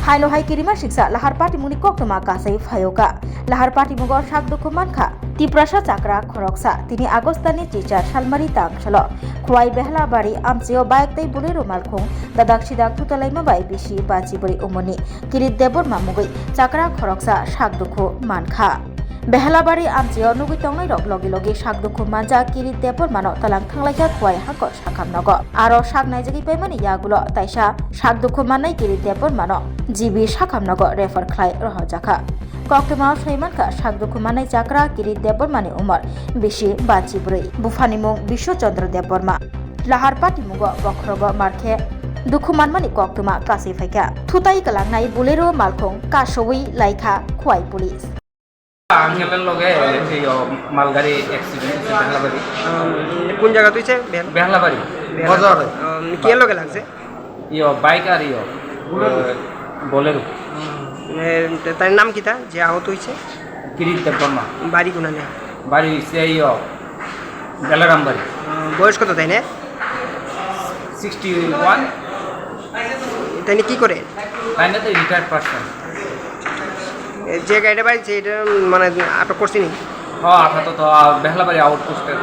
Haino hai kirima siksa lahar pati muni koktoma kasai phayoka lahar pati mugor sak dukhu mankha Tiprasa Chakra Khoroksa tini Agostani teacher Salmari Tangshalo Khwai Behla Bari Amchio Baik Tei Bulero Malkhung Dadak Sidak Tutalaima Bai Bishi Bachi Buri Umoni Kirit Debor Mamugui Chakra Khoroksa Sak Dukhu Mankha Behalabari Amchio Nugui Tongnai Rok Logi Logi Sak Dukhu Manja Kirit Debor Mano Talang Thanglaika Khwai Hakor Sakam Nogo Aro Sak Naijagi Paimani Yagulo Taisa Sak Dukhu Manai Kirit Debor Mano Jibi Sakam Nogo Refer Khlai Rohojaka Koktoma Saimanka Sak Dukhu Manai Chakra Kirit Debormani Umar Bishi Bachi Buri Bufani Mung Bisho Chandra Deborma Lahar Pati Mugo Bokhrogo Markhe Dukhu Manmani Koktoma Kasi Faika Thutai Kalangnai Bulero Malkhung Kashowi Laika Khwai Police আঙ্কেলের লগে এই মালগাড়ি accident হয়েছে বেহালাবাড়ি। কোন জায়গা তুইছে বেহালাবাড়ি বাজারে কি লগে লাগছে বাইক আর বোলেরো। তার নাম কিতা যে আহত হইছে? কিরিট দেববর্মা। বাড়ি কোনা নেই? বাড়ি সে বেলারাম বাড়ি। বয়স কত তাই না? 61। তাই কি করে? তাই না তো রিটায়ার্ড পারসন। যে গাড়িটা বাড়িছে এটা মানে আটক করছিনি? হ্যাঁ আপাতত বেহালাবাড়ি আউটপোস্টে।